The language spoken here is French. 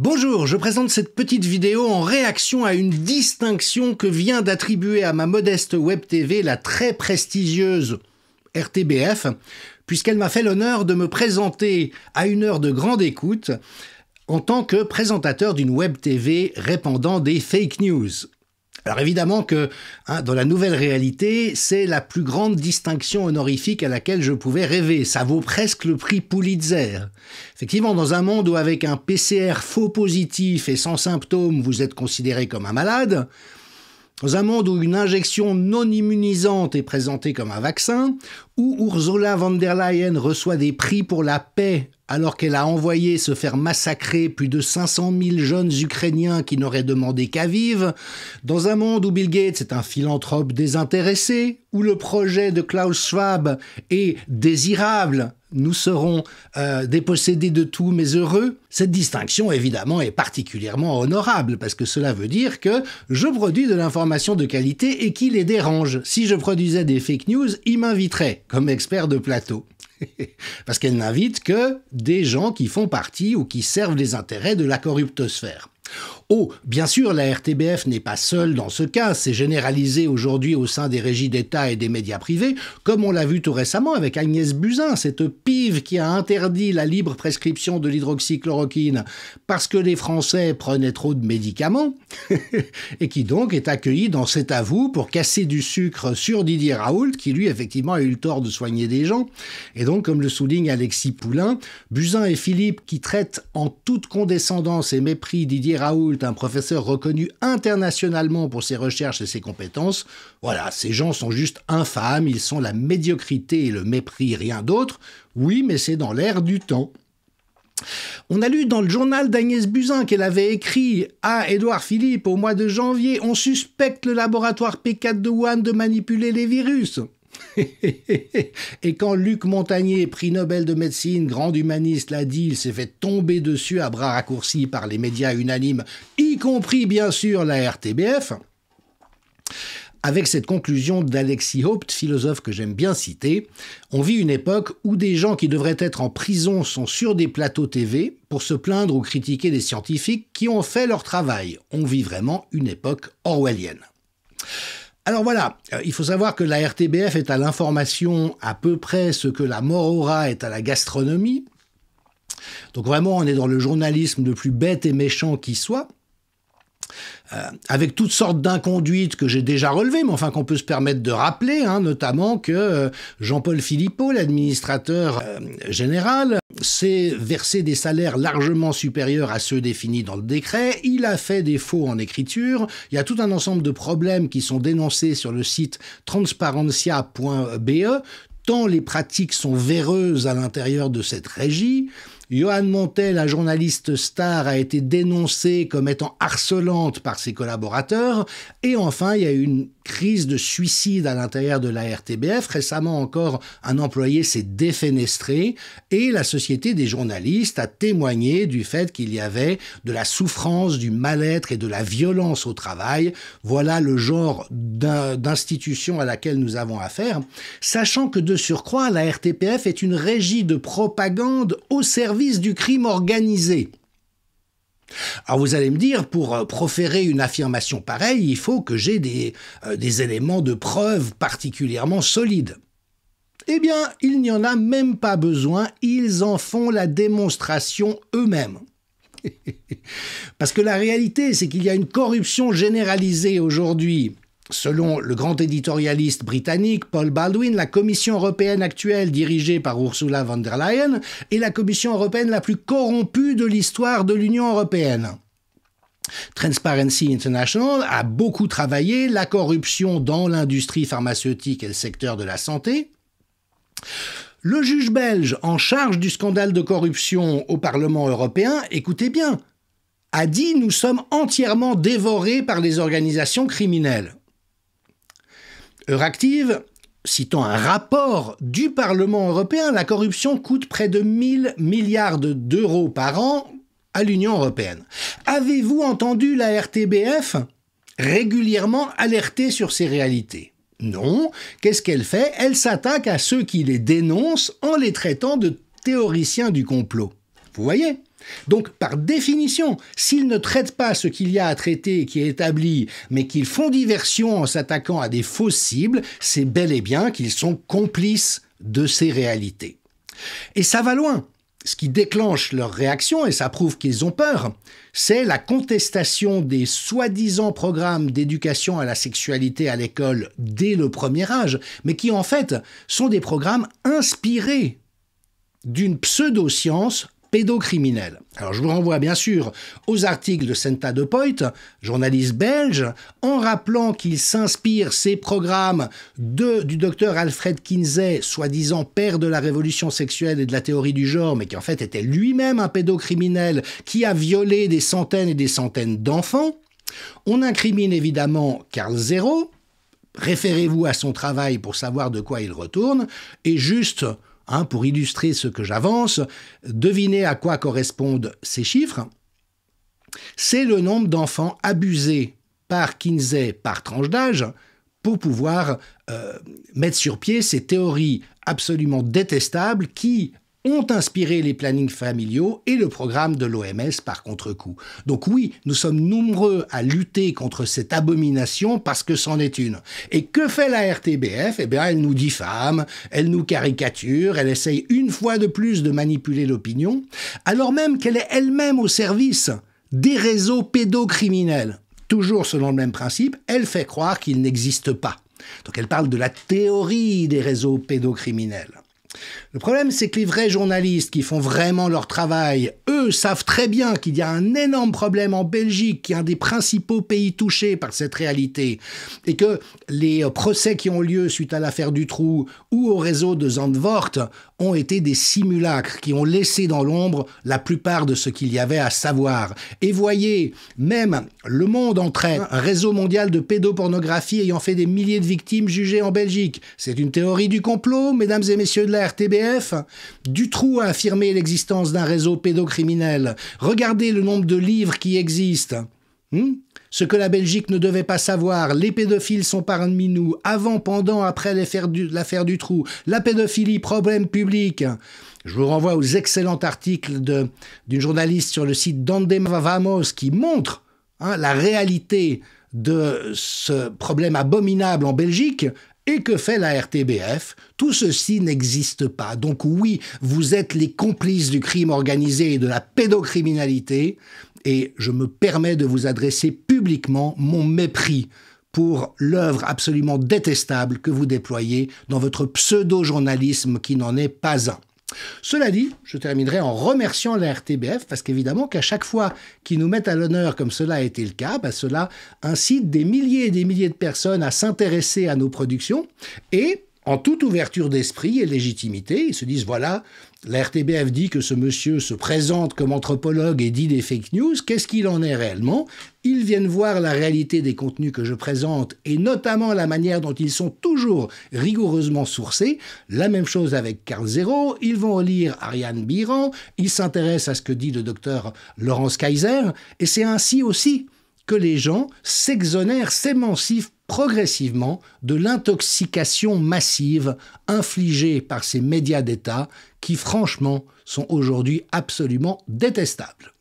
Bonjour, je présente cette petite vidéo en réaction à une distinction que vient d'attribuer à ma modeste web TV la très prestigieuse RTBF, puisqu'elle m'a fait l'honneur de me présenter à une heure de grande écoute en tant que présentateur d'une web TV répandant des fake news. Alors évidemment que, dans la nouvelle réalité, c'est la plus grande distinction honorifique à laquelle je pouvais rêver. Ça vaut presque le prix Pulitzer. Effectivement, dans un monde où avec un PCR faux positif et sans symptômes, vous êtes considéré comme un malade, dans un monde où une injection non immunisante est présentée comme un vaccin, où Ursula von der Leyen reçoit des prix pour la paix alors qu'elle a envoyé se faire massacrer plus de 500 000 jeunes Ukrainiens qui n'auraient demandé qu'à vivre, dans un monde où Bill Gates est un philanthrope désintéressé, où le projet de Klaus Schwab est désirable, nous serons dépossédés de tout mais heureux, cette distinction évidemment est particulièrement honorable parce que cela veut dire que je produis de l'information de qualité et qui les dérange. Si je produisais des fake news, ils m'inviteraient comme expert de plateau. Parce qu'elle n'invite que des gens qui font partie ou qui servent les intérêts de la corruptosphère. Oh, bien sûr, la RTBF n'est pas seule dans ce cas, c'est généralisé aujourd'hui au sein des régies d'État et des médias privés, comme on l'a vu tout récemment avec Agnès Buzyn, cette pive qui a interdit la libre prescription de l'hydroxychloroquine parce que les Français prenaient trop de médicaments, et qui donc est accueillie dans cet avou pour casser du sucre sur Didier Raoult, qui lui effectivement a eu le tort de soigner des gens. Et donc, comme le souligne Alexis Poulain, Buzyn et Philippe, qui traitent en toute condescendance et mépris Didier Raoult, un professeur reconnu internationalement pour ses recherches et ses compétences, voilà, ces gens sont juste infâmes, ils sont la médiocrité et le mépris, rien d'autre. Oui, mais c'est dans l'air du temps. On a lu dans le journal d'Agnès Buzyn qu'elle avait écrit à Édouard Philippe au mois de janvier « On suspecte le laboratoire P4 de Wuhan de manipuler les virus ». Et quand Luc Montagnier, prix Nobel de médecine, grand humaniste, l'a dit, il s'est fait tomber dessus à bras raccourcis par les médias unanimes, y compris bien sûr la RTBF. Avec cette conclusion d'Alexis Haupt, philosophe que j'aime bien citer, on vit une époque où des gens qui devraient être en prison sont sur des plateaux TV pour se plaindre ou critiquer des scientifiques qui ont fait leur travail. On vit vraiment une époque orwellienne. Alors voilà, il faut savoir que la RTBF est à l'information à peu près ce que la Morora est à la gastronomie. Donc vraiment, on est dans le journalisme le plus bête et méchant qui soit. Avec toutes sortes d'inconduites que j'ai déjà relevées, mais enfin qu'on peut se permettre de rappeler, notamment que Jean-Paul Philippot, l'administrateur général, s'est versé des salaires largement supérieurs à ceux définis dans le décret, il a fait des faux en écriture, il y a tout un ensemble de problèmes qui sont dénoncés sur le site transparencia.be, tant les pratiques sont véreuses à l'intérieur de cette régie. Johan Montet, la journaliste star, a été dénoncée comme étant harcelante par ses collaborateurs. Et enfin, il y a eu une crise de suicide à l'intérieur de la RTBF. Récemment encore, un employé s'est défenestré et la Société des journalistes a témoigné du fait qu'il y avait de la souffrance, du mal-être et de la violence au travail. Voilà le genre d'institution à laquelle nous avons affaire, sachant que de surcroît, la RTBF est une régie de propagande au service du crime organisé. Alors vous allez me dire, pour proférer une affirmation pareille, il faut que j'ai des éléments de preuve particulièrement solides. Eh bien, il n'y en a même pas besoin, ils en font la démonstration eux-mêmes. Parce que la réalité, c'est qu'il y a une corruption généralisée aujourd'hui. Selon le grand éditorialiste britannique Paul Baldwin, la Commission européenne actuelle, dirigée par Ursula von der Leyen, est la Commission européenne la plus corrompue de l'histoire de l'Union européenne. Transparency International a beaucoup travaillé la corruption dans l'industrie pharmaceutique et le secteur de la santé. Le juge belge en charge du scandale de corruption au Parlement européen, écoutez bien, a dit « Nous sommes entièrement dévorés par les organisations criminelles ». Euractiv, citant un rapport du Parlement européen, la corruption coûte près de 1000 milliards d'euros par an à l'Union européenne. Avez-vous entendu la RTBF régulièrement alerter sur ces réalités? Non. Qu'est-ce qu'elle fait? Elle s'attaque à ceux qui les dénoncent en les traitant de théoriciens du complot. Vous voyez? Donc, par définition, s'ils ne traitent pas ce qu'il y a à traiter et qui est établi, mais qu'ils font diversion en s'attaquant à des fausses cibles, c'est bel et bien qu'ils sont complices de ces réalités. Et ça va loin. Ce qui déclenche leur réaction, et ça prouve qu'ils ont peur, c'est la contestation des soi-disant programmes d'éducation à la sexualité à l'école dès le premier âge, mais qui en fait sont des programmes inspirés d'une pseudo-science pédocriminelle. Alors je vous renvoie bien sûr aux articles de Senta de Poit, journaliste belge, en rappelant qu'il s'inspire ces programmes du docteur Alfred Kinsey, soi-disant père de la révolution sexuelle et de la théorie du genre, mais qui en fait était lui-même un pédocriminel qui a violé des centaines et des centaines d'enfants. On incrimine évidemment Karl Zero, référez-vous à son travail pour savoir de quoi il retourne, et juste... pour illustrer ce que j'avance, devinez à quoi correspondent ces chiffres. C'est le nombre d'enfants abusés par Kinsey par tranche d'âge pour pouvoir mettre sur pied ces théories absolument détestables qui ont inspiré les plannings familiaux et le programme de l'OMS par contre-coup. Donc oui, nous sommes nombreux à lutter contre cette abomination parce que c'en est une. Et que fait la RTBF? Eh bien, elle nous diffame, elle nous caricature, elle essaye une fois de plus de manipuler l'opinion, alors même qu'elle est elle-même au service des réseaux pédocriminels. Toujours selon le même principe, elle fait croire qu'ils n'existent pas. Donc elle parle de la théorie des réseaux pédocriminels. Le problème, c'est que les vrais journalistes qui font vraiment leur travail, eux, savent très bien qu'il y a un énorme problème en Belgique, qui est un des principaux pays touchés par cette réalité, et que les procès qui ont lieu suite à l'affaire Dutroux ou au réseau de Zandvoort ont été des simulacres qui ont laissé dans l'ombre la plupart de ce qu'il y avait à savoir. Et voyez, même Le Monde entraîne un réseau mondial de pédopornographie ayant fait des milliers de victimes jugées en Belgique. C'est une théorie du complot, mesdames et messieurs de la RTBF. Dutroux a affirmé l'existence d'un réseau pédocriminel. Regardez le nombre de livres qui existent. Ce que la Belgique ne devait pas savoir, les pédophiles sont parmi nous, avant, pendant, après l'affaire Dutroux, la pédophilie, problème public. Je vous renvoie aux excellents articles d'une journaliste sur le site Donde Vamos qui montre la réalité de ce problème abominable en Belgique. Et que fait la RTBF? Tout ceci n'existe pas. Donc oui, vous êtes les complices du crime organisé et de la pédocriminalité, et je me permets de vous adresser publiquement mon mépris pour l'œuvre absolument détestable que vous déployez dans votre pseudo-journalisme qui n'en est pas un. Cela dit, je terminerai en remerciant la RTBF parce qu'évidemment qu'à chaque fois qu'ils nous mettent à l'honneur comme cela a été le cas, cela incite des milliers et des milliers de personnes à s'intéresser à nos productions et en toute ouverture d'esprit et légitimité, ils se disent voilà, la RTBF dit que ce monsieur se présente comme anthropologue et dit des fake news, qu'est-ce qu'il en est réellement? Ils viennent voir la réalité des contenus que je présente et notamment la manière dont ils sont toujours rigoureusement sourcés. La même chose avec Karl Zero, ils vont lire Ariane Biran, ils s'intéressent à ce que dit le docteur Laurence Kaiser et c'est ainsi aussi que les gens s'exonèrent, s'émancipent progressivement de l'intoxication massive infligée par ces médias d'État qui, franchement, sont aujourd'hui absolument détestables.